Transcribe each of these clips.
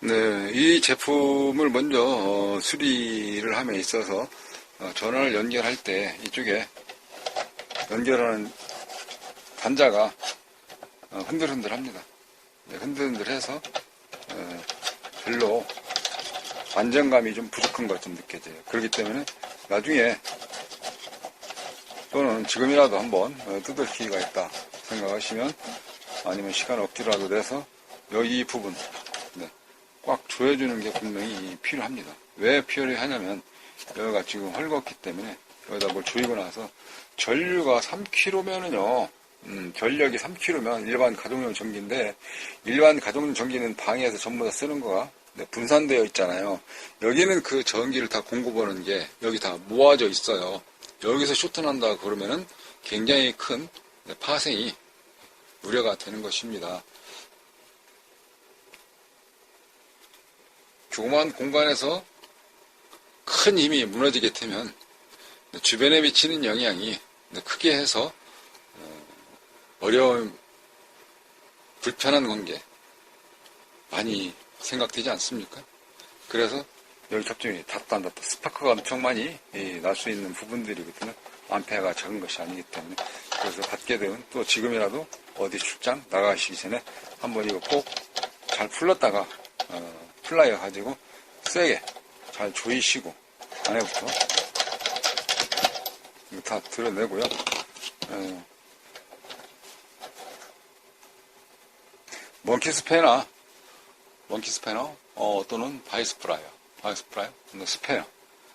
네, 이 제품을 먼저 수리를 함에 있어서 전원을 연결할 때 이쪽에 연결하는 단자가 흔들흔들합니다. 네, 흔들흔들해서 별로 안정감이 좀 부족한 것 좀 느껴져요. 그렇기 때문에 나중에 또는 지금이라도 한번 뜯을 기회가 있다 생각하시면, 아니면 시간 억지라도 내서 여기 부분 꽉 조여주는 게 분명히 필요합니다. 왜 필요하냐면 여기가 지금 헐겁기 때문에 여기다 뭘 조이고 나서 전류가 3kg면은요, 전력이 3kg면 일반 가정용 전기인데, 일반 가정용 전기는 방에서 전부 다 쓰는 거가 분산되어 있잖아요. 여기는 그 전기를 다 공급하는 게 여기 다 모아져 있어요. 여기서 쇼트난다 그러면은 굉장히 큰 파생이 우려가 되는 것입니다. 조그마한 공간에서 큰 힘이 무너지게 되면 주변에 미치는 영향이 크게 해서 어려움, 불편한 관계 많이 생각되지 않습니까? 그래서 여기 접점이 닿다 안 닿다 스파크가 엄청 많이 날 수 있는 부분들이거든요. 암페어가 적은 것이 아니기 때문에. 그래서 닿게 되면 또 지금이라도 어디 출장 나가시기 전에 한번 이거 꼭 잘 풀렀다가 플라이어 가지고 세게 잘 조이시고, 안에부터 이거 다 드러내고요. 먼키 스패너 또는 바이스프라이어,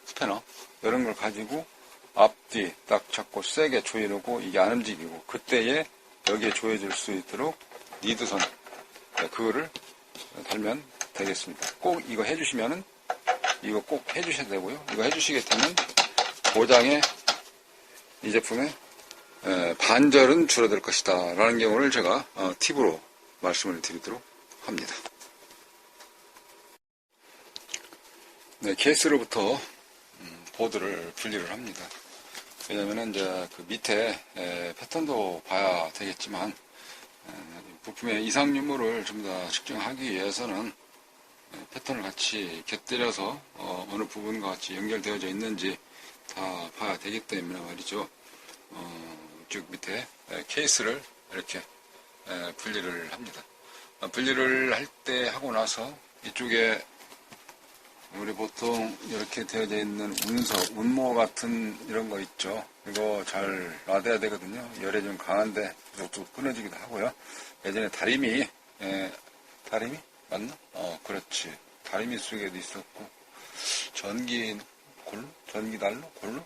스패너 이런 걸 가지고 앞뒤 딱 잡고 세게 조이려고, 이게 안 움직이고 그때에 여기에 조여질 수 있도록 니드선, 그거를 달면 되겠습니다. 꼭 이거 해주시면은, 이거 꼭 해주셔야 되고요. 이거 해주시게 되면 고장의 이 제품의 반절은 줄어들 것이다 라는 경우를 제가 팁으로 말씀을 드리도록 합니다. 네, 케이스로부터 보드를 분리를 합니다. 왜냐면은 이제 그 밑에 패턴도 봐야 되겠지만, 부품의 이상 유무를 좀 더 측정하기 위해서는 패턴을 같이 곁들여서 어느 부분과 같이 연결되어져 있는지 다 봐야 되기 때문에 말이죠. 쭉 밑에 케이스를 이렇게 분리를 합니다. 분리를 할 때 하고 나서 이쪽에 우리 보통 이렇게 되어져 있는 운모 같은 이런 거 있죠. 이거 잘 놔둬야 되거든요. 열에 좀 강한데 뚝뚝 끊어지기도 하고요. 예전에 다리미 맞나? 그렇지. 다리미 속에도 있었고, 전기난로? 골로?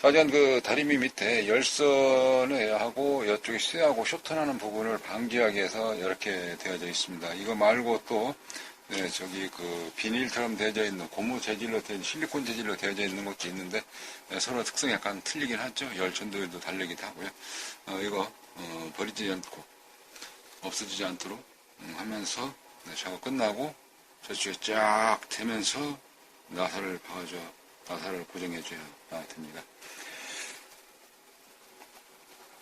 하여간 그 다리미 밑에 열선을 하고 이쪽에 쇠하고 쇼트나는 부분을 방지하기 위해서 이렇게 되어져 있습니다. 이거 말고 또 저기 그 비닐처럼 되어져 있는 고무 재질로 된 실리콘 재질로 되어져 있는 것도 있는데 서로 특성이 약간 틀리긴 하죠. 열 전도율도 다르기도 하고요. 이거 버리지 않고 없어지지 않도록 하면서 작업 끝나고 저쪽에 쫙 대면서 나사를 고정해줘야 됩니다.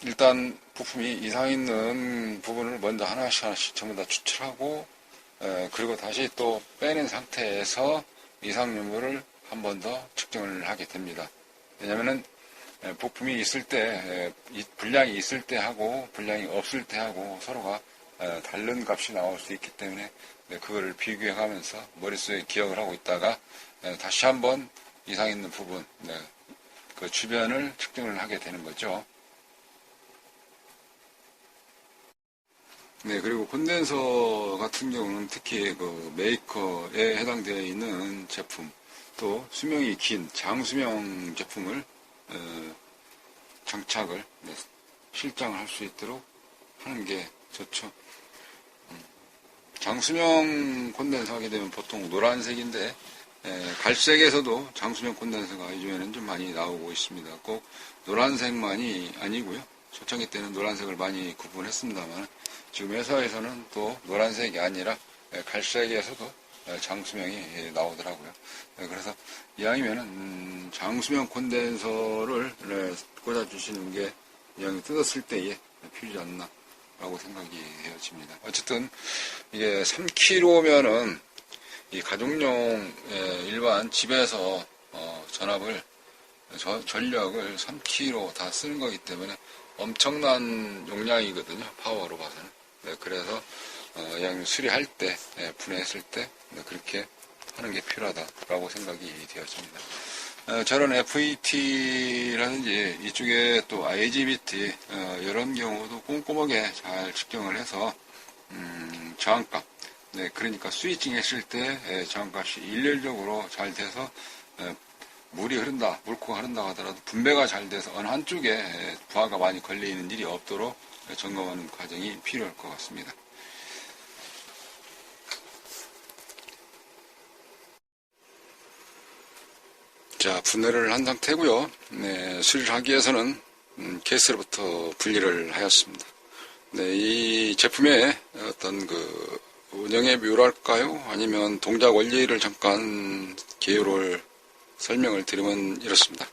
일단 부품이 이상 있는 부분을 먼저 하나씩 전부 다 추출하고, 그리고 다시 또 빼낸 상태에서 이상 유무를 한 번 더 측정을 하게 됩니다. 왜냐면은 부품이 있을 때, 분량이 있을 때 하고 분량이 없을 때 하고 서로가 다른 값이 나올 수 있기 때문에 그거를 비교해 가면서 머릿속에 기억을 하고 있다가 다시 한번 이상 있는 부분, 그 주변을 측정을 하게 되는 거죠. 네, 그리고 콘덴서 같은 경우는 특히 그 메이커에 해당되어 있는 제품, 또 수명이 긴 장수명 제품을 장착을, 실장을 할 수 있도록 하는 게 좋죠. 장수명 콘덴서 하게 되면 보통 노란색인데, 갈색에서도 장수명 콘덴서가 요즘에는 좀 많이 나오고 있습니다. 꼭 노란색만이 아니고요. 초창기 때는 노란색을 많이 구분했습니다만, 지금 회사에서는 또 노란색이 아니라 갈색에서도 장수명이 나오더라고요. 그래서 이왕이면은 장수명 콘덴서를 꽂아주시는 게 이왕이 뜯었을 때에 필요하지 않나 라고 생각이 되어집니다. 어쨌든 이게 3kg면은 이 가정용 일반 집에서 전압을 전력을 3kg 다 쓰는 거기 때문에 엄청난 용량이거든요. 파워로 봐서는. 네, 그래서 양 수리할 때, 분해했을 때 그렇게 하는 게 필요하다라고 생각이 되었습니다. 저런 FET라든지 이쪽에 또 IGBT 이런 경우도 꼼꼼하게 잘 측정을 해서 저항값, 네, 그러니까 스위칭 했을 때 저항값이 일렬적으로 잘 돼서 물이 흐른다, 물코가 흐른다 하더라도 분배가 잘 돼서 어느 한쪽에 부하가 많이 걸려 있는 일이 없도록 점검하는 과정이 필요할 것 같습니다. 자, 분해를 한 상태고요. 네, 수리를 하기 위해서는 케이스로부터 분리를 하였습니다. 네, 이 제품의 어떤 그 운영의 묘랄까요? 아니면 동작 원리를 잠깐 개요를 설명을 드리면 이렇습니다.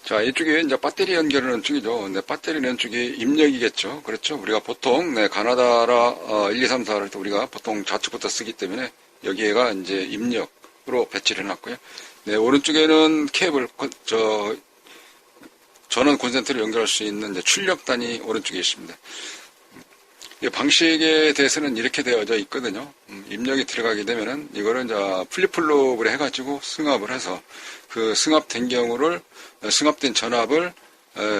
자, 이쪽에 이제 배터리 연결하는 쪽이죠. 네, 배터리 내는 쪽이 입력이겠죠. 그렇죠. 우리가 보통, 네, 가나다라 1, 2, 3, 4를 때 우리가 보통 좌측부터 쓰기 때문에 여기에가 이제 입력으로 배치를 해놨고요. 네, 오른쪽에는 케이블, 전원 콘센트를 연결할 수 있는 이제 출력단이 오른쪽에 있습니다. 이 방식에 대해서는 이렇게 되어져 있거든요. 입력이 들어가게 되면은 이거를 이제 플립플롭을 해가지고 승합을 해서 그 승합된 경우를 승합된 전압을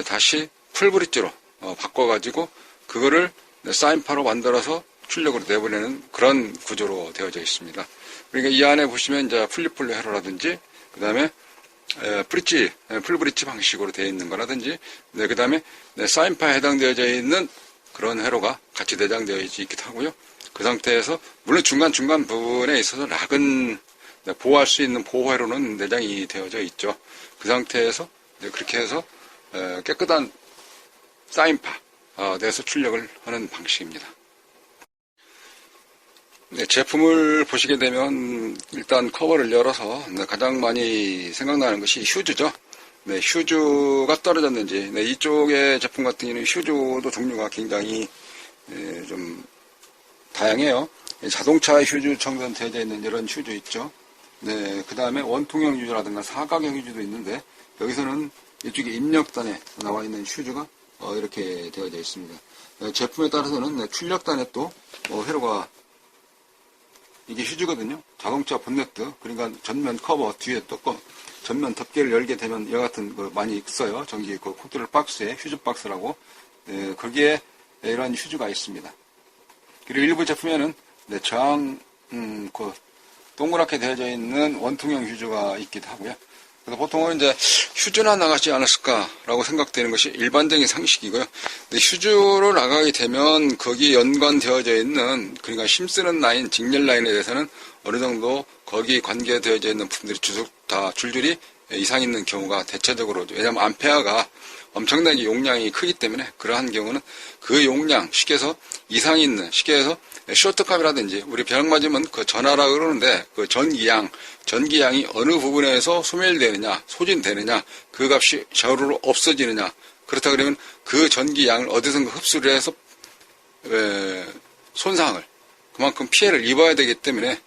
다시 풀브릿지로 바꿔가지고 그거를 사인파로 만들어서 출력으로 내보내는 그런 구조로 되어져 있습니다. 그러니까 이 안에 보시면 이제 플립플롭 회로라든지 그 다음에 풀브릿지 방식으로 되어 있는 거라든지, 네, 그 다음에 사인파에 해당되어져 있는 그런 회로가 같이 내장되어 있기도 하고요. 그 상태에서 물론 중간중간 부분에 있어서 락은 보호할 수 있는 보호회로는 내장이 되어져 있죠. 그 상태에서 그렇게 해서 깨끗한 사인파 내에서 출력을 하는 방식입니다. 네, 제품을 보시게 되면 일단 커버를 열어서 가장 많이 생각나는 것이 휴즈죠. 네, 휴즈가 떨어졌는지, 네, 이쪽의 제품 같은 경우는 휴즈도 종류가 굉장히 좀 다양해요. 자동차 휴즈 청전되어져 있는 이런 휴즈 있죠. 네, 그 다음에 원통형 휴즈라든가 사각형 휴즈도 있는데 여기서는 이쪽에 입력단에 나와 있는 휴즈가 이렇게 되어져 있습니다. 제품에 따라서는 출력단에 또 회로가 이게 휴즈거든요. 자동차 본네트, 그러니까 전면 커버 뒤에 또 전면 덮개를 열게 되면 이와 같은 거 많이 있어요. 전기 그 컨트롤 박스에 휴즈 박스라고. 네, 거기에 이런 휴즈가 있습니다. 그리고 일부 제품에는 저항 그 동그랗게 되어져 있는 원통형 휴즈가 있기도 하고요. 그래서 보통은 이제 휴즈나 나가지 않았을까라고 생각되는 것이 일반적인 상식이고요. 근데 휴즈로 나가게 되면 거기 연관되어져 있는, 그러니까 힘쓰는 라인, 직렬 라인에 대해서는 어느 정도 거기 관계되어져 있는 부분들이 다 줄줄이 이상 있는 경우가 대체적으로, 왜냐하면 암페어가 엄청나게 용량이 크기 때문에 그러한 경우는 그 용량, 쉽게 해서 이상 있는, 쉽게 해서 쇼트캅이라든지 우리 벼락 맞으면 그 전하라 그러는데 그 전기양이 어느 부분에서 소멸되느냐, 소진되느냐, 그 값이 저로 없어지느냐, 그렇다 그러면 그 전기양을 어디선가 흡수를 해서 손상을, 그만큼 피해를 입어야 되기 때문에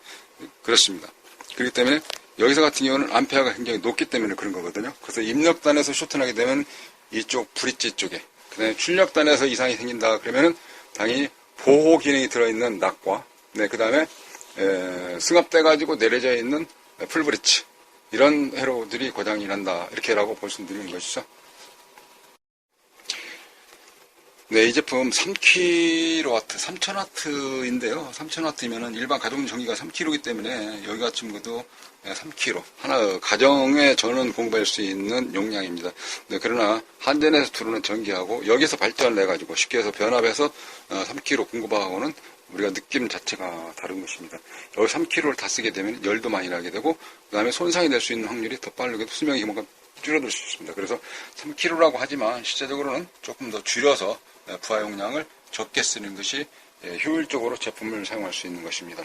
그렇습니다. 그렇기 때문에 여기서 같은 경우는 암페어가 굉장히 높기 때문에 그런 거거든요. 그래서 입력단에서 쇼트나게 되면 이쪽 브릿지 쪽에, 그 다음에 출력단에서 이상이 생긴다 그러면은 당연히 보호 기능이 들어있는 락과, 네, 그 다음에 승합돼 가지고 내려져 있는 풀브릿지, 이런 회로들이 고장이 난다, 이렇게라고 말씀드리는 것이죠. 네, 이 제품 3kW, 3000W인데요. 3000W면은 일반 가정 전기가 3kg이기 때문에 여기 같은 것도 3kg. 하나, 가정에 전원 공부할 수 있는 용량입니다. 네, 그러나 한전에서 들어오는 전기하고 여기서 발전을 해가지고 쉽게 해서 변압해서 3kg 공급하고는 우리가 느낌 자체가 다른 것입니다. 여기 3kg를 다 쓰게 되면 열도 많이 나게 되고, 그 다음에 손상이 될 수 있는 확률이 더 빠르게 수명 기간가 줄어들 수 있습니다. 그래서 3kg라고 하지만 실제적으로는 조금 더 줄여서 부하 용량을 적게 쓰는 것이 효율적으로 제품을 사용할 수 있는 것입니다.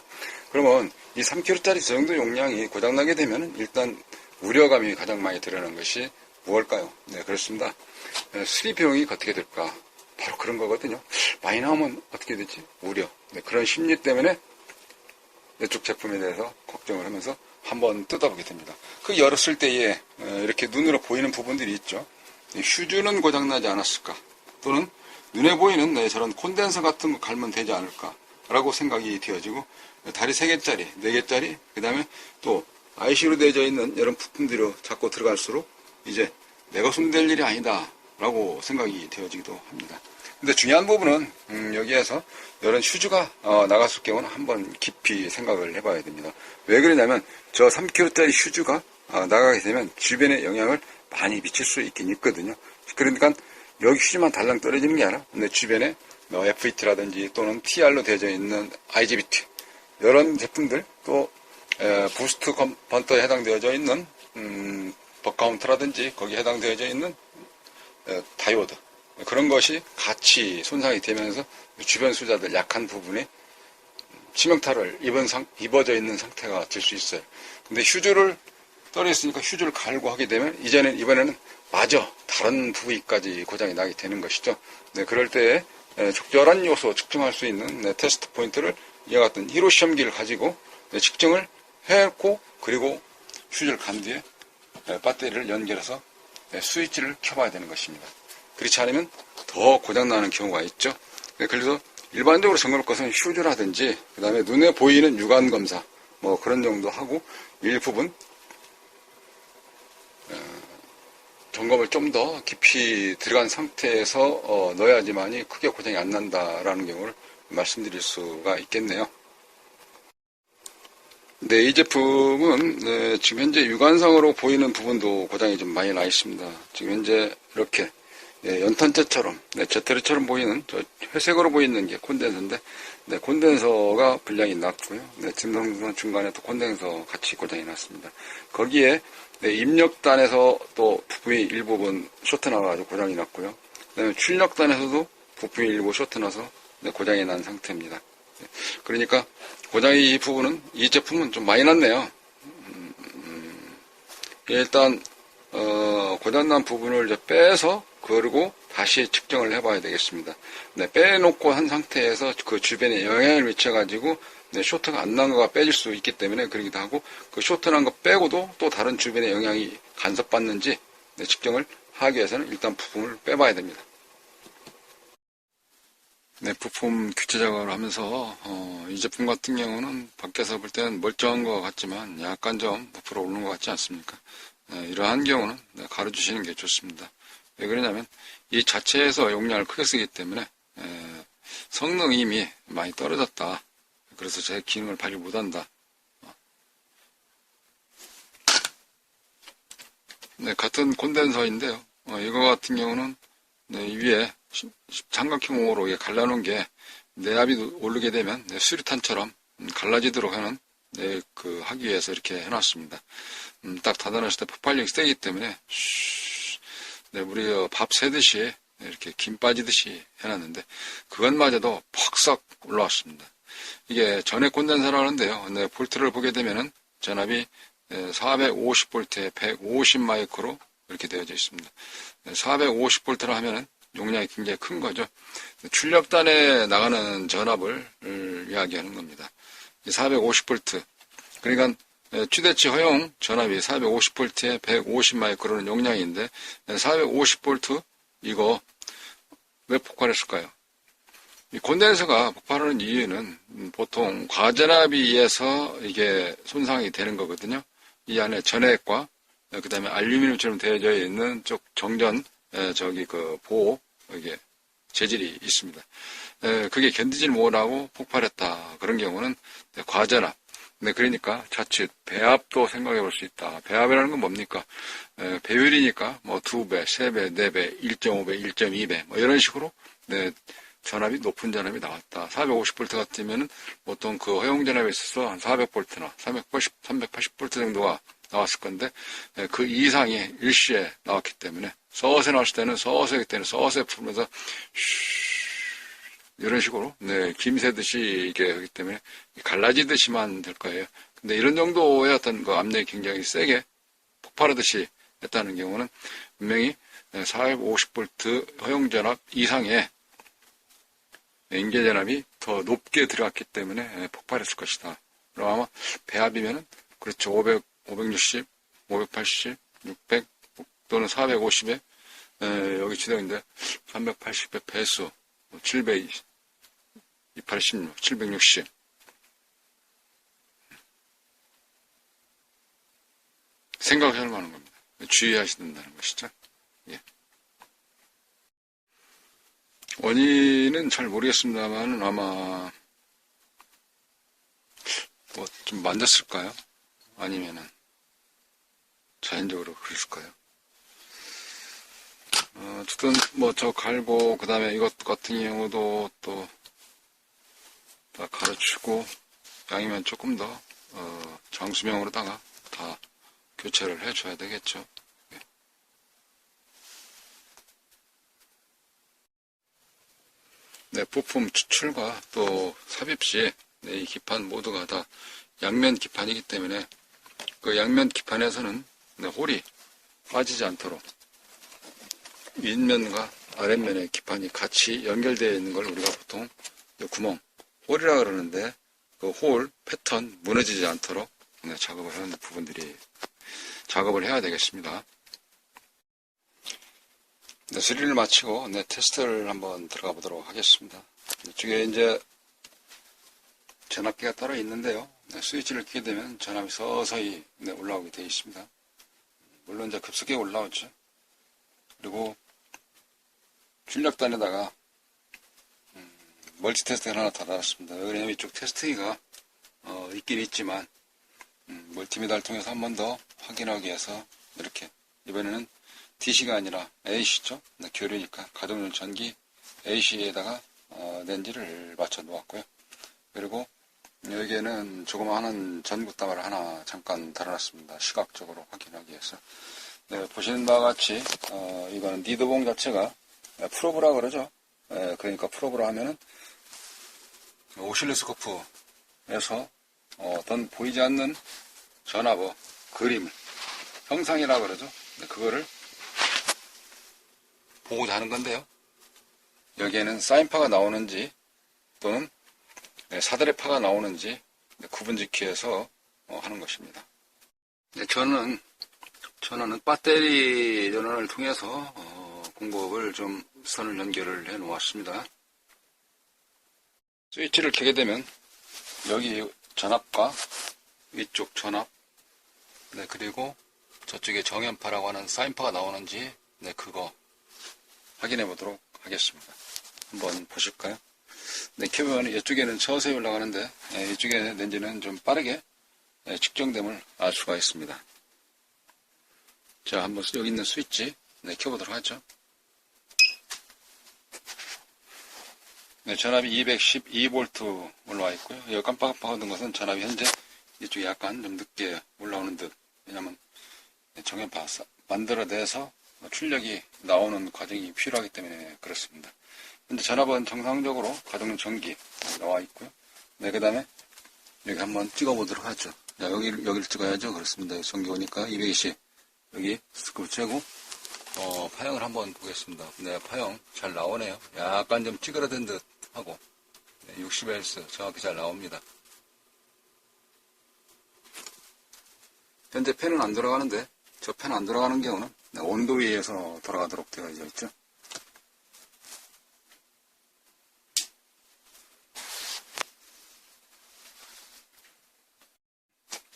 그러면 이 3kg짜리 저 정도 용량이 고장나게 되면 일단 우려감이 가장 많이 드러나는 것이 무엇일까요? 네, 그렇습니다. 수리 비용이 어떻게 될까? 바로 그런 거거든요. 많이 나오면 어떻게 되지? 우려. 네, 그런 심리 때문에 이쪽 제품에 대해서 걱정을 하면서 한번 뜯어보게 됩니다. 그 열었을 때에 이렇게 눈으로 보이는 부분들이 있죠. 휴즈는 고장나지 않았을까, 또는 눈에 보이는 저런 콘덴서 같은 거 갈면 되지 않을까 라고 생각이 되어지고, 다리 3개짜리, 4개짜리, 그 다음에 또 IC로 되어져 있는 이런 부품들이 자꾸 들어갈수록 이제 내가 손댈 일이 아니다 라고 생각이 되어지기도 합니다. 근데 중요한 부분은 여기에서 이런 휴즈가 나갔을 경우는 한번 깊이 생각을 해봐야 됩니다. 왜 그러냐면 저 3kg짜리 휴즈가 나가게 되면 주변에 영향을 많이 미칠 수 있긴 있거든요. 그러니까 여기 휴즈만 달랑 떨어지는 게 아니라 내 주변에 FET라든지 또는 TR로 되어져 있는 IGBT 이런 제품들, 또 부스트 번터에 해당되어져 있는 버카운트라든지 거기에 해당되어져 있는 다이오드, 그런 것이 같이 손상이 되면서 주변 수자들 약한 부분에 치명타를 입어져 있는 상태가 될 수 있어요. 근데 휴즈를 떨어졌으니까 휴즈를 갈고 하게 되면 이번에는 마저 다른 부위까지 고장이 나게 되는 것이죠. 네, 그럴 때에 적절한 요소 측정할 수 있는 테스트 포인트를 이와 같은 히로 시험기를 가지고 측정을 해놓고, 그리고 휴즈를 간 뒤에 배터리를 연결해서 스위치를 켜봐야 되는 것입니다. 그렇지 않으면 더 고장나는 경우가 있죠. 그래서 일반적으로 점검할 것은 휴즈라든지 그 다음에 눈에 보이는 육안 검사 뭐 그런 정도 하고, 일부분 점검을 좀 더 깊이 들어간 상태에서 넣어야지만이 크게 고장이 안 난다라는 경우를 말씀드릴 수가 있겠네요. 네, 이 제품은 지금 현재 육안상으로 보이는 부분도 고장이 좀 많이 나 있습니다. 지금 현재 이렇게 연탄재처럼, 재테르처럼 보이는, 저 회색으로 보이는 게 콘덴서인데, 콘덴서가 불량이 났고요. 짐승 중간에 또 콘덴서 같이 고장이 났습니다. 거기에 입력단에서 또 부품이 일부분 쇼트 나가지고 고장이 났고요. 그다음에 출력단에서도 부품이 일부 쇼트 나서 고장이 난 상태입니다. 그러니까 고장이 이 부분은, 이 제품은 좀 많이 났네요. 일단 고장난 부분을 이제 빼서 그리고 다시 측정을 해봐야 되겠습니다. 빼놓고 한 상태에서 그 주변에 영향을 미쳐가지고 쇼트가 안 난 거가 빼질 수 있기 때문에 그러기도 하고, 그 쇼트 난 거 빼고도 또 다른 주변에 영향이 간섭받는지 측정을 하기 위해서는 일단 부품을 빼봐야 됩니다. 부품 교체 작업을 하면서 이 제품 같은 경우는 밖에서 볼 때는 멀쩡한 것 같지만 약간 좀 부풀어 오르는 것 같지 않습니까? 이러한 경우는 가려주시는 게 좋습니다. 왜 그러냐면 이 자체에서 용량을 크게 쓰기 때문에 성능이 이미 많이 떨어졌다. 그래서 제 기능을 발휘 못한다. 같은 콘덴서인데요. 이거 같은 경우는 이 위에 삼각형으로 갈라놓은 게 내압이 오르게 되면 수류탄처럼 갈라지도록 하는 하기 위해서 이렇게 해놨습니다. 딱 닫아놨을 때 폭발력이 세기 때문에 우리 밥 새듯이 이렇게 김 빠지듯이 해놨는데 그것마저도 퍽썩 올라왔습니다. 이게 전액 콘덴서라고 하는데요. 볼트를 보게 되면은 전압이 450볼트에 150 마이크로 이렇게 되어져 있습니다. 450볼트라 하면은 용량이 굉장히 큰 거죠. 출력단에 나가는 전압을 이야기하는 겁니다. 450볼트. 그러니까 최대치 허용 전압이 450볼트에 150 마이크로는 용량인데 450볼트 이거 왜 폭발했을까요? 이 콘덴서가 폭발하는 이유는 보통 과전압에 의해서 이게 손상이 되는 거거든요. 이 안에 전액과 그 다음에 알루미늄처럼 되어져 있는 쪽 정전 보호 이게 재질이 있습니다. 그게 견디질 못하고 폭발했다. 그런 경우는 과전압. 그러니까 자칫 배압도 생각해 볼 수 있다. 배압이라는 건 뭡니까? 배율이니까 뭐 2배, 3배, 4배, 1.5배, 1.2배 뭐 이런 식으로 전압이 높은 전압이 나왔다. 450V 같으면은 보통 그 허용 전압에 있어서 한 400V나 380V 정도가 나왔을 건데 그 이상이 일시에 나왔기 때문에 서서히 나왔을 때는 서서히 풀면서 이런 식으로 김 새듯이 이게 하기 때문에 갈라지듯이만 될 거예요. 근데 이런 정도의 어떤 그 압력이 굉장히 세게 폭발하듯이 했다는 경우는 분명히 450V 허용 전압 이상의 인계 전압이 더 높게 들어갔기 때문에 폭발했을 것이다 그럼 아마 배합이면은, 그렇죠. 500, 560, 580, 600, 또는 450에, 여기 지정인데, 380의 배수, 700, 286, 760. 생각을 하는 겁니다. 주의하셔야 된다는 것이죠. 예. 원인은 잘 모르겠습니다만, 아마, 뭐, 좀 만졌을까요? 아니면은, 자연적으로 그랬을까요? 어쨌든, 뭐, 저 갈고, 그 다음에 이것 같은 경우도 또, 다 가르치고, 양이면 조금 더, 장수명으로다가 다 교체를 해줘야 되겠죠. 예. 네, 부품 추출과 또 삽입 시, 네, 이 기판 모두가 다 양면 기판이기 때문에, 그 양면 기판에서는, 네, 홀이 빠지지 않도록, 윗면과 아랫면의 기판이 같이 연결되어 있는 걸 우리가 보통 구멍, 홀이라 그러는데, 그 홀 패턴 무너지지 않도록, 네, 작업을 하는 부분들이 작업을 해야 되겠습니다. 네, 수리를 마치고, 네, 테스트를 한번 들어가 보도록 하겠습니다. 이쪽에 이제 전압기가 따로 있는데요. 네, 스위치를 켜게 되면 전압이 서서히, 네, 올라오게 되어 있습니다. 물론 이제 급속하게 올라오죠. 그리고 출력단에다가 멀티 테스트가 하나 달아놨습니다. 왜냐면 이쪽 테스트기가 있긴 있지만 멀티미터를 통해서 한 번 더 확인하기 위해서 이렇게, 이번에는 DC가 아니라 AC죠. 네, 교류니까 가동용 전기 AC에다가 렌즈를 맞춰 놓았고요. 그리고 여기에는 조그마한 전구다발을 하나 잠깐 달아놨습니다. 시각적으로 확인하기 위해서. 네, 보시는 바와 같이 이거는 니드봉 자체가 프로브라 그러죠. 그러니까 프로브라 하면은 오실로스코프에서 어떤 보이지 않는 전압의 그림을, 형상이라 그러죠. 네, 그거를 보고자 하는 건데요. 여기에는 사인파가 나오는지 또는 사다리파가 나오는지 구분짓기 위해서 하는 것입니다. 네, 저는 배터리 전원을 통해서 공급을 좀 선을 연결을 해 놓았습니다. 스위치를 켜게 되면 여기 전압과 위쪽 전압, 네, 그리고 저쪽에 정연파라고 하는 사인파가 나오는지, 네, 그거 확인해 보도록 하겠습니다. 한번 보실까요? 네, 켜면 이쪽에는 서서히 올라가는데, 이쪽에 렌즈는 좀 빠르게 측정됨을 알 수가 있습니다. 자, 한번 여기 있는 스위치, 네, 켜보도록 하죠. 네, 전압이 212V 올라와 있고요. 여기 깜빡깜빡하던 것은 전압이 현재 이쪽에 약간 좀 늦게 올라오는 듯. 왜냐면 정연파 만들어내서 출력이 나오는 과정이 필요하기 때문에 그렇습니다. 현재 전압은 정상적으로 가동용 전기 나와 있고요. 네, 그 다음에 여기 한번 찍어보도록 하죠. 자, 여기를 찍어야죠. 그렇습니다. 여기 전기 오니까 220. 여기 스크루 채고, 파형을 한번 보겠습니다. 네, 파형 잘 나오네요. 약간 좀 찌그러든 듯 하고, 네, 60Hz 정확히 잘 나옵니다. 현재 팬은 안 돌아가는데, 저 팬 안 돌아가는 경우는 온도에 의해서 돌아가도록 되어 있죠.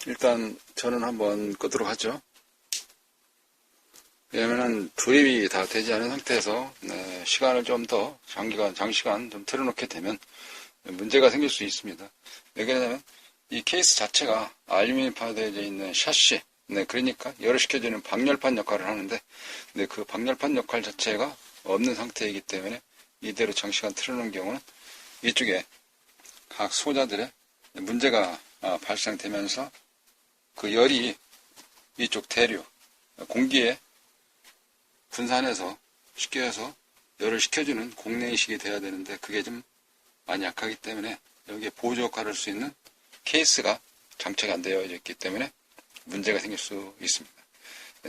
일단 저는 한번 끄도록 하죠. 왜냐면은 조립이 다 되지 않은 상태에서 시간을 좀 더 장시간 좀 틀어놓게 되면 문제가 생길 수 있습니다. 왜 그러냐면 이 케이스 자체가 알루미늄으로 되어 있는 샤시, 네, 그러니까 열을 식혀주는 방열판 역할을 하는데, 네, 그 방열판 역할 자체가 없는 상태이기 때문에 이대로 장시간 틀어놓은 경우는 이쪽에 각 소자들의 문제가 발생되면서 그 열이 이쪽 대류, 공기에 분산해서 쉽게 해서 열을 식혀주는 공내이식이 돼야 되는데 그게 좀 많이 약하기 때문에 여기에 보조 역할을 할 수 있는 케이스가 장착이 안 되어 있기 때문에 문제가 생길 수 있습니다.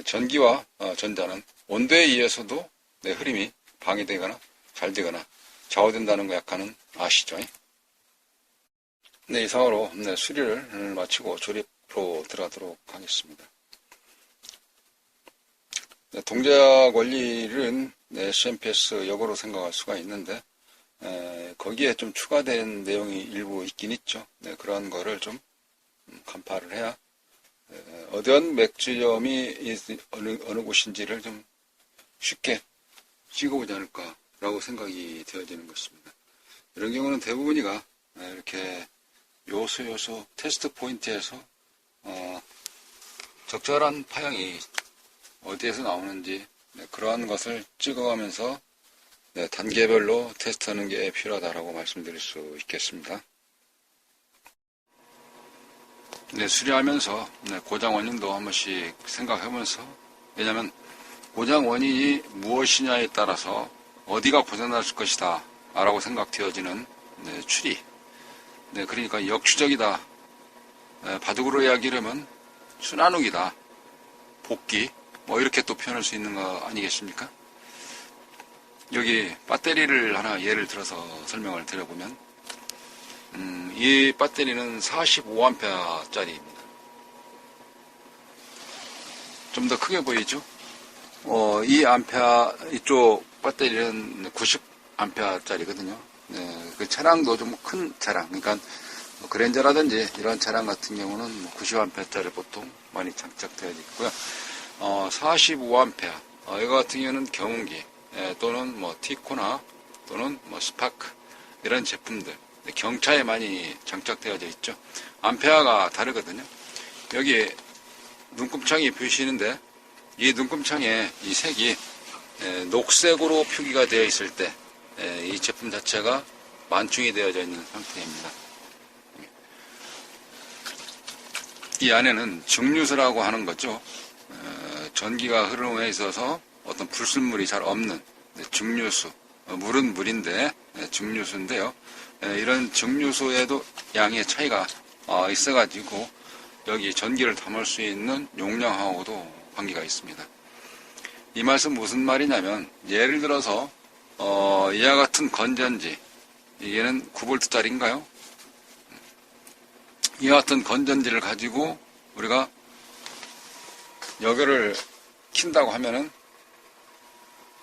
전기와 전자는 온도에 의해서도 흐름이 방해되거나 잘 되거나 좌우된다는 거 약간은 아시죠? 네, 이상으로 수리를 마치고 조립으로 들어가도록 하겠습니다. 동작 원리는 CMPS 역으로 생각할 수가 있는데, 거기에 좀 추가된 내용이 일부 있긴 있죠. 그런 거를 좀 간파를 해야 어떤 맥지점이 어느 곳인지를 좀 쉽게 찍어보지 않을까라고 생각이 되어지는 것입니다. 이런 경우는 대부분이가 이렇게 요소 테스트 포인트에서 적절한 파형이 어디에서 나오는지 그러한 것을 찍어가면서 단계별로 테스트하는 게 필요하다라고 말씀드릴 수 있겠습니다. 수리하면서 고장 원인도 한 번씩 생각하면서, 왜냐하면 고장 원인이 무엇이냐에 따라서 어디가 고장날 것이다 라고 생각되어지는 추리, 그러니까 역추적이다, 바둑으로 이야기하면 순환욱이다, 복귀, 뭐 이렇게 또 표현할 수 있는 거 아니겠습니까? 여기 배터리를 하나 예를 들어서 설명을 드려보면, 이 배터리는 45A 짜리입니다. 좀 더 크게 보이죠? 이쪽 배터리는 90A 짜리거든요. 그 차량도 좀 큰 차량, 그러니까 그랜저라든지 이런 차량 같은 경우는 90A 짜리 보통 많이 장착되어 있고요. 45A, 이거 같은 경우는 경운기, 또는 티코나 또는 스파크, 이런 제품들, 경차에 많이 장착되어져 있죠. 암페어가 다르거든요. 여기 눈금창이 표시는데, 이 눈금창에 이 색이 녹색으로 표기가 되어 있을 때, 이 제품 자체가 만충이 되어져 있는 상태입니다. 이 안에는 증류수라고 하는 거죠. 전기가 흐름에 있어서 어떤 불순물이 잘 없는 증류수, 물은 물인데 증류수인데요. 이런 증류수에도 양의 차이가 있어가지고 여기 전기를 담을 수 있는 용량하고도 관계가 있습니다. 이 말씀 무슨 말이냐면, 예를 들어서 이와 같은 건전지, 이게는 9V짜리인가요? 이와 같은 건전지를 가지고 우리가 여기를 킨다고 하면은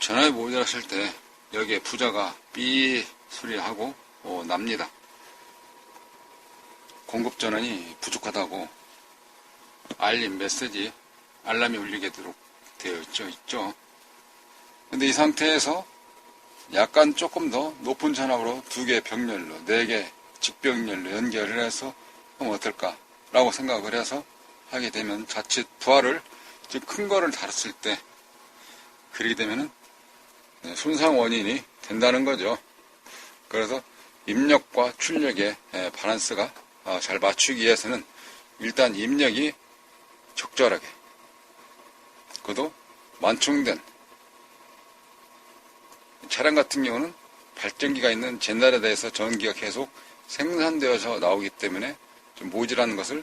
전압이 모자랐을 때 여기에 부자가 삐 소리하고 납니다. 공급 전원이 부족하다고 알림 메시지, 알람이 울리게 되어 있죠. 근데 이 상태에서 약간 조금 더 높은 전압으로 2개 병렬로, 4개 직병렬로 연결을 해서 하면 어떨까라고 생각을 해서 하게 되면, 자칫 부하를, 즉 큰 거를 달았을 때 그렇게 되면은 손상 원인이 된다는 거죠. 그래서 입력과 출력의 밸런스가 잘 맞추기 위해서는 일단 입력이 적절하게, 그것도 만충된, 차량 같은 경우는 발전기가 있는 제너레이터에서 전기가 계속 생산되어서 나오기 때문에 좀 모자라는 것을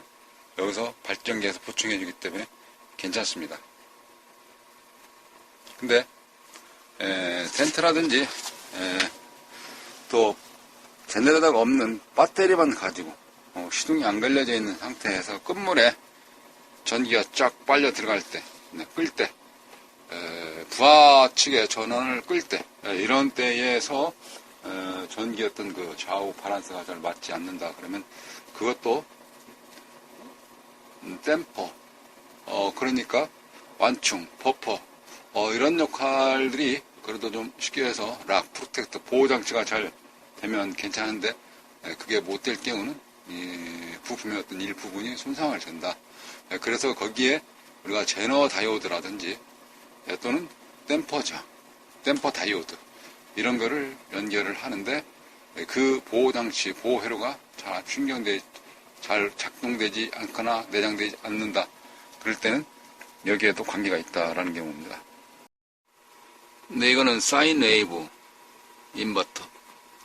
여기서 발전기에서 보충해 주기 때문에 괜찮습니다. 근데 텐트라든지 또 제너레이터가 없는 배터리만 가지고 시동이 안 걸려져 있는 상태에서 끝물에 전기가 쫙 빨려 들어갈 때, 끌 때, 부하 측의 전원을 끌 때, 이런 때에서 전기 어떤 그 좌우 밸런스가 잘 맞지 않는다 그러면, 그것도 댐퍼, 그러니까 완충, 버퍼, 이런 역할들이, 그래도 좀 쉽게 해서 락, 프로텍터, 보호장치가 잘 되면 괜찮은데, 그게 못 될 경우는 이 부품의 어떤 일부분이 손상을 준다. 그래서 거기에 우리가 제너 다이오드라든지 또는 댐퍼죠, 댐퍼 다이오드, 이런 거를 연결을 하는데, 그 보호장치, 보호회로가 잘 작동되지 않거나 내장되지 않는다. 그럴 때는 여기에도 관계가 있다라는 경우입니다. 네, 이거는 사인 웨이브 인버터.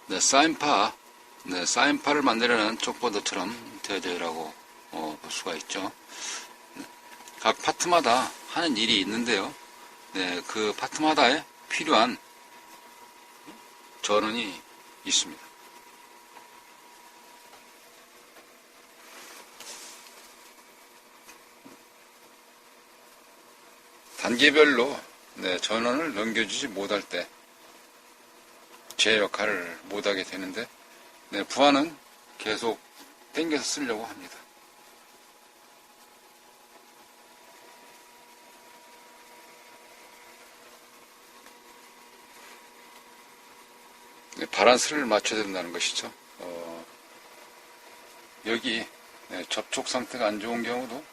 네, 사인파를 만들어내는 촉보드처럼 되어져라고 볼 수가 있죠. 각 파트마다 하는 일이 있는데요. 네, 그 파트마다에 필요한 전원이 있습니다. 단계별로 전원을 넘겨주지 못할 때 제 역할을 못하게 되는데 부하는 계속 당겨서 쓰려고 합니다. 바란스를 맞춰야 된다는 것이죠. 여기 접촉 상태가 안 좋은 경우도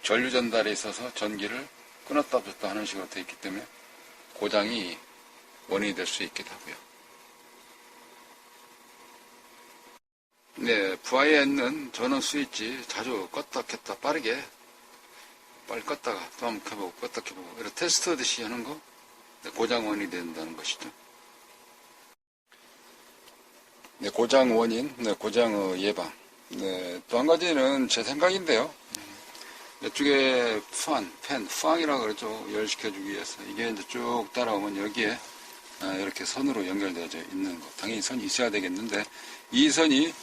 전류 전달에 있어서 전기를 끊었다 뒀다 하는 식으로 되어 있기 때문에 고장이 원인이 될 수 있기도 하고요. 부하에 있는 전원 스위치 자주 껐다 켰다 빠르게 빨리 껐다가 또 한번 켜보고 껐다 켜보고 이렇게 테스트 하듯이 하는 거 고장 원인이 된다는 것이죠. 고장 원인, 고장의 예방. 또 한 가지는 제 생각인데요. 이쪽에 후항이라고 그러죠. 열시켜주기 위해서. 이게 이제 쭉 따라오면 여기에 이렇게 선으로 연결되어 있는 거. 당연히 선이 있어야 되겠는데, 이 선이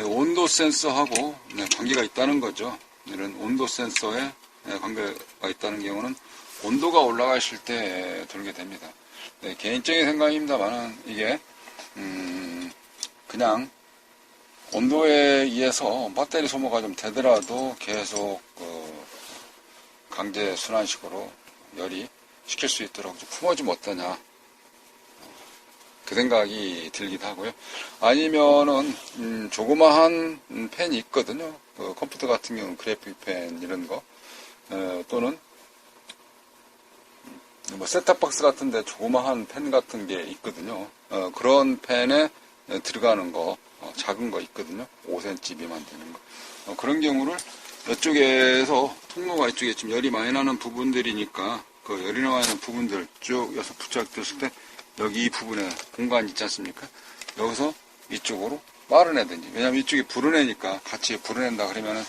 온도 센서하고 관계가 있다는 거죠. 이런 온도 센서에 관계가 있다는 경우는 온도가 올라가실 때 돌게 됩니다. 개인적인 생각입니다만은 이게 그냥 온도에 의해서 배터리 소모가 좀 되더라도 계속 강제 순환식으로 열이 시킬 수 있도록 좀 품어주면 어떠냐, 그 생각이 들기도 하고요. 아니면은 조그마한 팬이 있거든요. 컴퓨터 같은 경우는 그래픽 팬 이런 거, 또는 뭐 셋탑박스 같은데 조그마한 팬 같은 게 있거든요. 그런 팬에 들어가는 거, 작은 거 있거든요. 5cm 미만 되는 거. 그런 경우를 이쪽에서 통로가 이쪽에 지금 열이 많이 나는 부분들이니까 그 열이 많이 나는 부분들 쭉 여기서 부착됐을 때 여기 이 부분에 공간이 있지 않습니까? 여기서 이쪽으로 빨아내든지, 왜냐면 이쪽이 불어내니까 같이 불어낸다 그러면은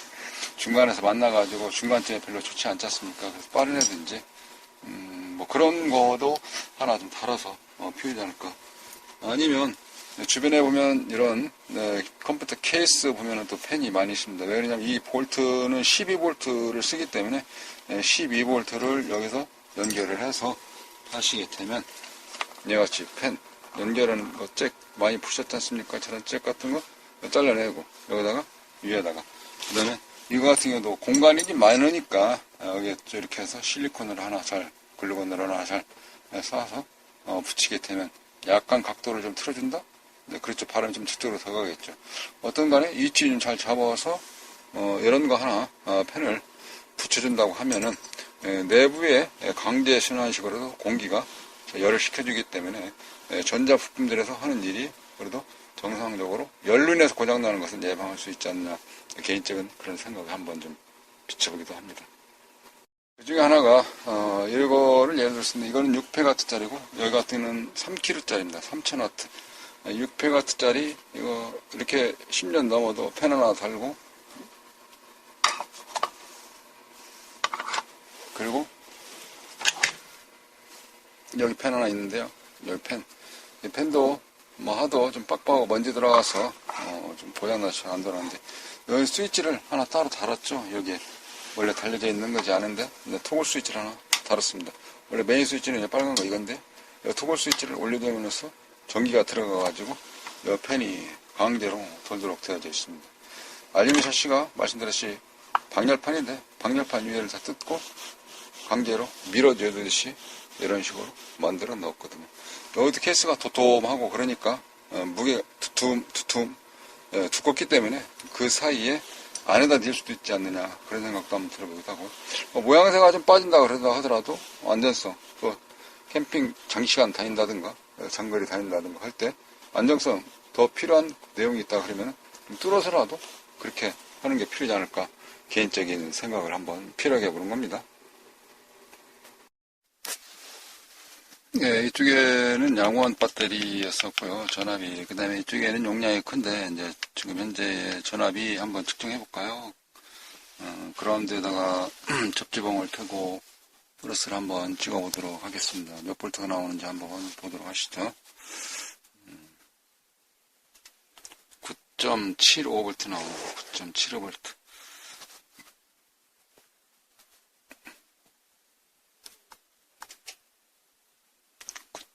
중간에서 만나가지고 중간점이 별로 좋지 않지 않습니까? 그래서 빨아내든지, 뭐 그런 거도 하나 좀 달아서 필요하지 않을까. 아니면 주변에 보면 이런 컴퓨터 케이스 보면은 또 팬이 많이 있습니다. 왜냐면 이 볼트는 12볼트를 쓰기 때문에 12볼트를 여기서 연결을 해서 하시게 되면 이같이 팬 연결하는 거 잭 많이 푸셨지 않습니까? 저런 잭 같은 거 잘라내고 여기다가 위에다가, 그 다음에 이거 같은 경우도 공간이 좀 많으니까 여기에 이렇게 해서 실리콘으로 하나 잘, 글루건으로 하나 잘 쏴서 붙이게 되면 약간 각도를 좀 틀어준다? 그렇죠. 바람이 좀 저쪽으로 더 가겠죠. 어떤 간에 위치 좀 잘 잡아서 이런 거 하나 팬을 붙여준다고 하면은 내부에 강제 순환식으로도 공기가 열을 식혀주기 때문에 전자부품들에서 하는 일이 그래도 정상적으로 열로 인해서 고장나는 것은 예방할 수 있지 않나, 개인적인 그런 생각을 한번 좀 비춰보기도 합니다. 그 중에 하나가 이거를 예를 들었습니다. 이거는 600W짜리고 여기 같은 경우는 3kW짜리입니다. 3000W. 600W짜리 이거 이렇게 10년 넘어도 펜 하나 달고, 그리고 여기 펜 하나 있는데요. 여기 펜. 이 펜도 뭐 하도 좀 빡빡하고 먼지 들어가서 좀 보양나시 안 돌아가는데, 여기 스위치를 하나 따로 달았죠. 여기에 원래 달려져 있는 거지 않은데 토글 스위치를 하나 달았습니다. 원래 메인 스위치는 빨간 거 이건데 이 토글 스위치를 올려두면서 전기가 들어가 가지고 이 펜이 강제로 돌도록 되어져 있습니다. 알루미늄 샤시가 말씀드렸듯이 방열판인데 방열판 위에를 다 뜯고 강제로 밀어주듯이 이런 식으로 만들어 넣었거든요. 여기도 케이스가 도톰하고 그러니까 무게 두껍기 때문에 그 사이에 안에다 넣을 수도 있지 않느냐, 그런 생각도 한번 들어보기도 하고, 모양새가 좀 빠진다 하더라도 안전성, 또 캠핑 장시간 다닌다든가 장거리 다닌다든가 할 때 안정성 더 필요한 내용이 있다 그러면 뚫어서라도 그렇게 하는 게 필요하지 않을까, 개인적인 생각을 한번 필요하게 해보는 겁니다. 네, 이쪽에는 양호한 배터리였었고요. 전압이, 그 다음에 이쪽에는 용량이 큰데, 이제 지금 현재 전압이 한번 측정해 볼까요? 그라운드에다가 접지봉을 켜고 플러스를 한번 찍어 보도록 하겠습니다. 몇 볼트가 나오는지 한번 보도록 하시죠. 9.75V 나오고, 9.75V.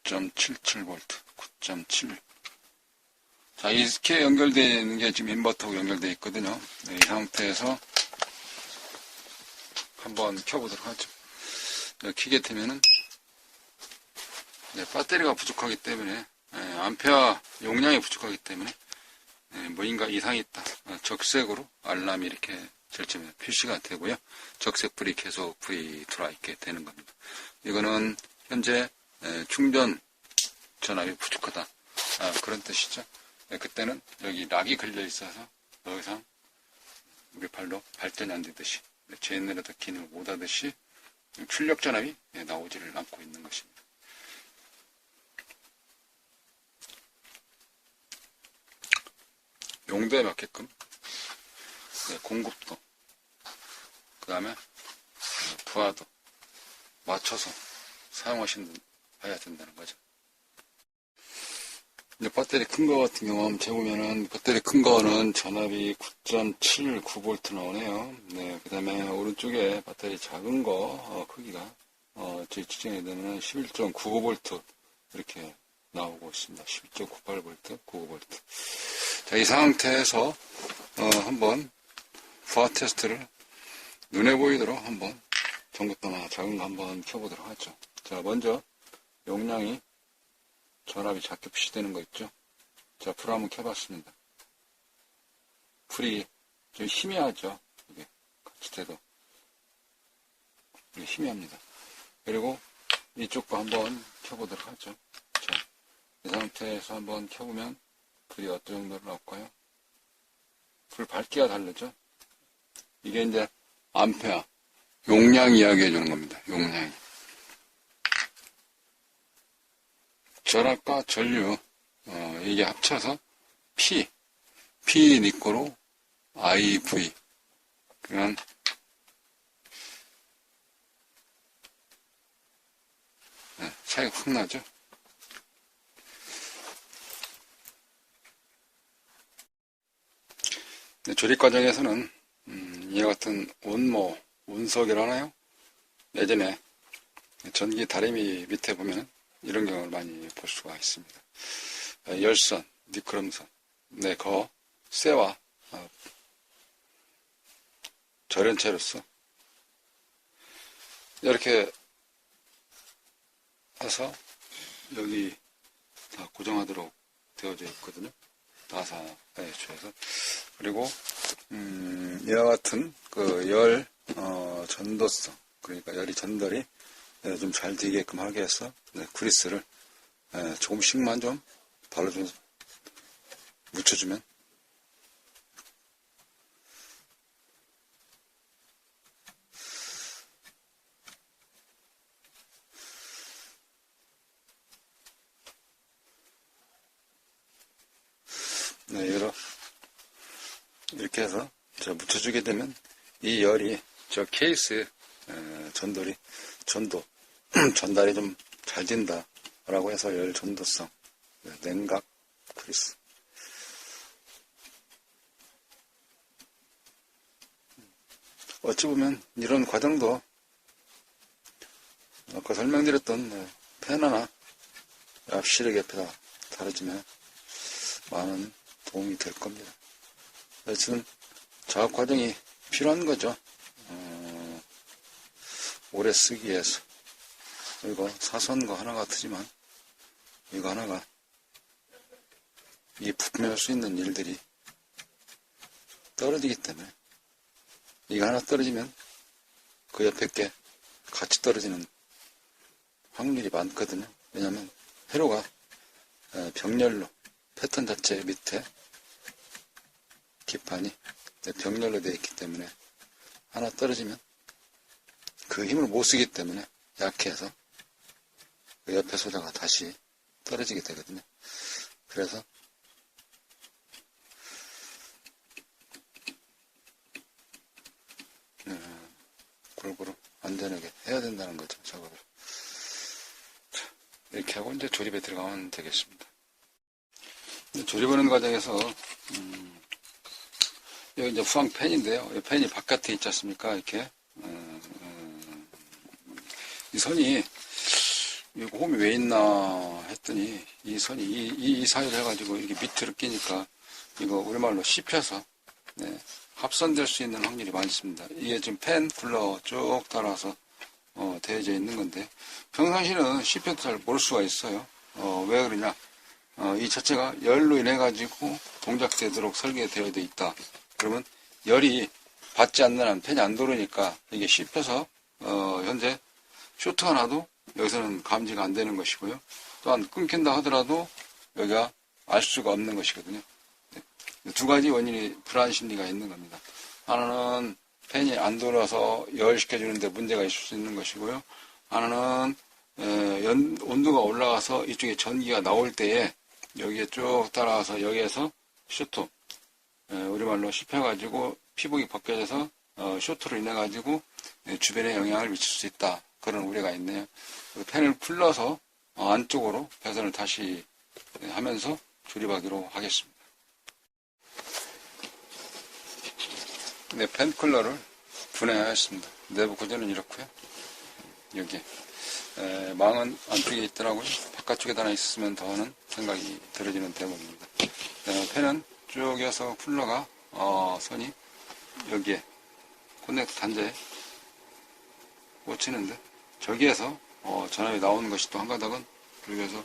9.77V, 9.7. 자, 이렇게 연결되어 있는 게 지금 인버터하고 연결되어 있거든요. 네, 이 상태에서 한번 켜보도록 하죠. 켜게 되면은, 네, 배터리가 부족하기 때문에, 암페어 용량이 부족하기 때문에, 뭐인가 이상이 있다. 적색으로 알람이 이렇게 절제면 표시가 되고요. 적색불이 계속 불이 들어와 있게 되는 겁니다. 이거는 현재 충전 전압이 부족하다. 그런 뜻이죠. 그때는 여기 락이 걸려 있어서 더 이상 우리 발로 발전이 안 되듯이 제네레이터 기능을 못 하듯이 출력 전압이 나오지를 않고 있는 것입니다. 용도에 맞게끔 공급도 그 다음에 부하도 맞춰서 사용하셔야 된다는 거죠. 이제 배터리 큰 거 같은 경우 한번 재보면은 배터리 큰 거는 전압이 9.79V 나오네요. 네, 그 다음에 오른쪽에 배터리 작은 거 크기가 저희 측정이 되면 11.99V 이렇게 나오고 있습니다. 11.98V, 99V. 자, 이 상태에서 한번 부하 테스트를 눈에 보이도록 한번 전구도나 작은 거 한번 켜보도록 하죠. 자, 먼저 용량이 전압이 작게 표시되는 거 있죠. 자, 불 한번 켜봤습니다. 불이 좀 희미하죠. 이게 같이 돼도 희미합니다. 그리고 이쪽도 한번 켜보도록 하죠. 자, 이 상태에서 한번 켜보면 불이 어떤 정도로 나올까요? 불 밝기가 다르죠. 이게 이제 암페어 용량 이야기해 주는 겁니다. 용량이. 전압과 전류 이게 합쳐서 P 니꼬로 IV 그러면 차이가 확 나죠. 조립 과정에서는 이와 같은 온석이라 하나요? 예전에 전기 다리미 밑에 보면 이런 경우를 많이 볼 수가 있습니다. 열선, 니크롬선, 쇠와 절연체로서 이렇게 해서 여기 다 고정하도록 되어져 있거든요. 나사에 주해서. 그리고 이와 같은 그 열 전도성, 그러니까 열이 전달이 좀 잘 되게끔 하기 위해서 그리스를 조금씩만 좀 발라주면서 묻혀주면 이렇게 해서 묻혀주게 되면 이 열이 저 케이스 전달이 좀 잘 된다 라고 해서 열 전도성 냉각 그리스. 어찌 보면 이런 과정도 아까 설명드렸던 펜 하나 앞시력 옆에다 달아주면 많은 도움이 될 겁니다. 지금 작업 과정이 필요한 거죠. 오래 쓰기 위해서. 이거 사소한 거 하나 같으지만 이거 하나가 이 부품할 수 있는 일들이 떨어지기 때문에 이거 하나 떨어지면 그 옆에 게 같이 떨어지는 확률이 많거든요. 왜냐하면 회로가 병렬로 패턴 자체 밑에 기판이 병렬로 되어 있기 때문에 하나 떨어지면 그 힘을 못 쓰기 때문에 약해서 그 옆에 소자가 다시 떨어지게 되거든요. 그래서 골고루 안전하게 해야 된다는 거죠, 작업을. 자, 이렇게 하고 이제 조립에 들어가면 되겠습니다. 조립하는 과정에서 여기 이제 후방 팬인데요. 이 팬이 바깥에 있지 않습니까? 이렇게 이 선이 이거 홈이 왜 있나 했더니 이 선이 이 사이를 해가지고 이렇게 밑으로 끼니까 이거 우리말로 씹혀서 네, 합선될 수 있는 확률이 많습니다. 이게 지금 팬 쿨러 쭉 따라서 되어져 있는 건데 평상시는 씹혀도 잘 모를 수가 있어요. 왜 그러냐? 이 자체가 열로 인해 가지고 동작되도록 설계되어 있다. 그러면 열이 받지 않는 한 팬이 안 돌으니까 이게 씹혀서 현재 쇼트가 나도 여기서는 감지가 안 되는 것이고요. 또한 끊긴다 하더라도 여기가 알 수가 없는 것이거든요. 두 가지 원인이 불안 심리가 있는 겁니다. 하나는 팬이 안 돌아서 열시켜주는데 문제가 있을 수 있는 것이고요. 하나는 온도가 올라가서 이쪽에 전기가 나올 때에 여기에 쭉 따라와서 여기에서 쇼트, 우리말로 씹혀가지고 피복이 벗겨져서 쇼트로 인해가지고 주변에 영향을 미칠 수 있다. 그런 우려가 있네요. 팬을 풀러서 안쪽으로 배선을 다시 하면서 조립하기로 하겠습니다. 네, 팬 쿨러를 분해하였습니다. 내부 구조는 이렇고요. 여기 망은 안쪽에 있더라고요. 바깥쪽에 하나 있으면 더 하는 생각이 들어지는 대목입니다. 팬은 쭉 이어서 쿨러가 선이 여기에 코넥터 단자에 꽂히는데 저기에서 전압이 나오는 것이 또 한 가닥은 여기에서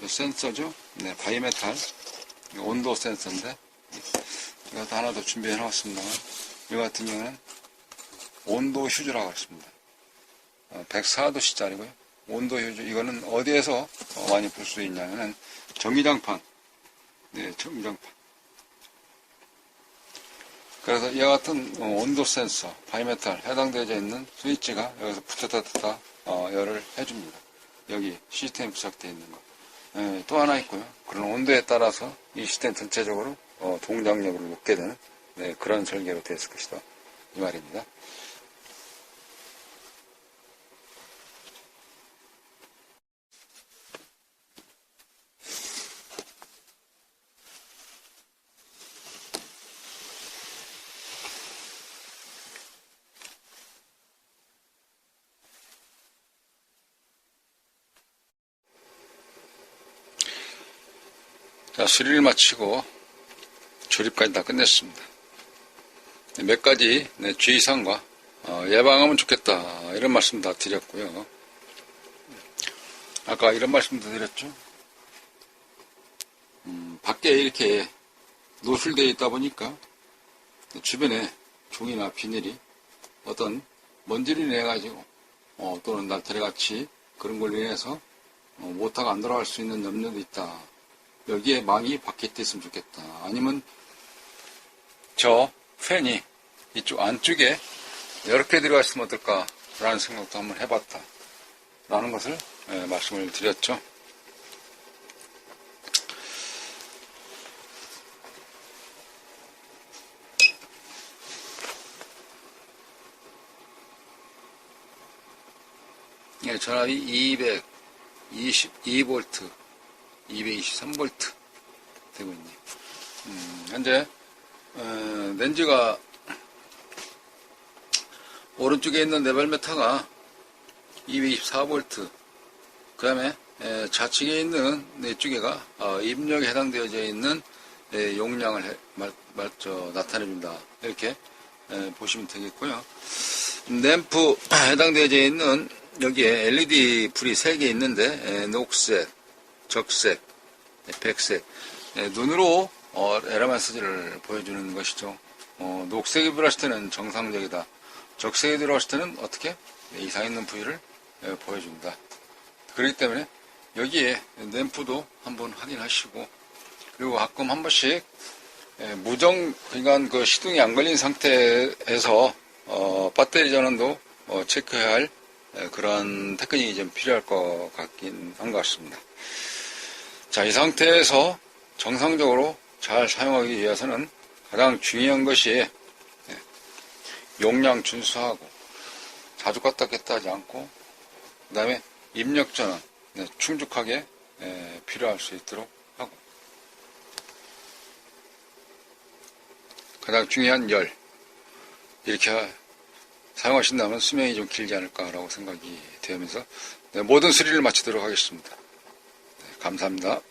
센서죠. 네, 바이메탈 온도 센서인데 이것도 하나 더 준비해 놓았습니다. 이 같은 경우는 온도 휴즈라고 했습니다. 104도씨짜리고요. 온도 휴즈 이거는 어디에서 많이 볼 수 있냐면은 전기장판. 네, 전기장판. 그래서 이와 같은 온도 센서, 바이메탈 해당되어 있는 스위치가 여기서 붙였다 닫다 열을 해줍니다. 여기 시스템 부착되어 있는 거. 네, 또 하나 있고요. 그런 온도에 따라서 이 시스템 전체적으로 동작력을 놓게 되는 네, 그런 설계로 되어 있을 것이다. 이 말입니다. 자, 수리를 마치고 조립까지 다 끝냈습니다. 몇 가지 주의사항과 예방하면 좋겠다 이런 말씀 다 드렸고요. 아까 이런 말씀도 드렸죠. 밖에 이렇게 노출되어 있다 보니까 주변에 종이나 비닐이 어떤 먼지를 인해 가지고 또는 날타리같이 그런 걸로 인해서 모터가 안 돌아갈 수 있는 염려도 있다. 여기에 망이 박혀 있으면 좋겠다. 아니면 저 팬이 이쪽 안쪽에 이렇게 들어가 있으면 어떨까 라는 생각도 한번 해봤다 라는 것을 말씀을 드렸죠. 예, 전압이 222V 223V 되고 있네요. 현재 렌즈가 오른쪽에 있는 네발메타가 224V 그 다음에 좌측에 있는 이쪽에가 입력에 해당되어져 있는 용량을 나타내준다 이렇게 보시면 되겠고요. 램프 해당되어져 있는 여기에 LED 불이 3개 있는데 녹색, 적색, 백색 눈으로 에라메시지를 보여주는 것이죠. 녹색이 들어왔을 때는 정상적이다. 적색이 들어왔을 때는 어떻게 이상 있는 부위를 보여준다. 그렇기 때문에 여기에 램프도 한번 확인하시고 그리고 가끔 한 번씩 그러니까 그 시동이 안 걸린 상태에서 배터리 전원도 체크해야 할 그런 테크닉이 좀 필요할 것 같긴 한 것 같습니다. 자, 이 상태에서 정상적으로 잘 사용하기 위해서는 가장 중요한 것이 용량 준수하고 자주 껐다 켰다 하지 않고 그 다음에 입력 전원 충족하게 필요할 수 있도록 하고 가장 중요한 열 이렇게 사용하신다면 수명이 좀 길지 않을까라고 생각이 되면서 모든 수리를 마치도록 하겠습니다. 감사합니다.